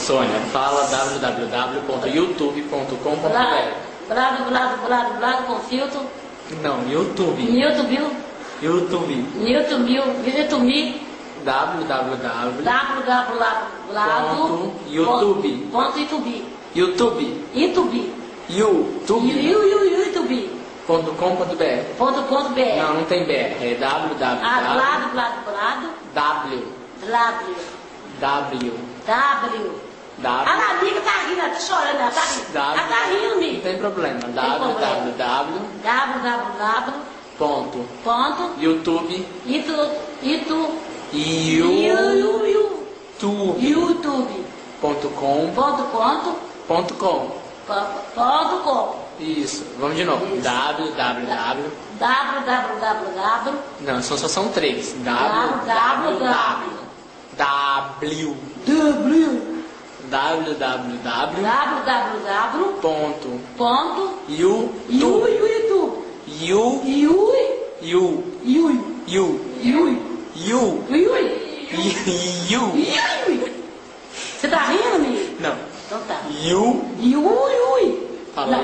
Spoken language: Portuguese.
Sônia, fala www.youtube.com.br. Blado com filtro. Não, YouTube. YouTube. YouTube. YouTube. www.youtube.com.br. Não, não tem BR. É www. A amiga tá rindo, ela tá chorando, ela tá rindo. Ela tá rindo, amiga. Não tem problema. www.youtube.com. Isso. Vamos de novo. www. Não, só são três. Você tá rindo, amigo? Não. Então tá. Fala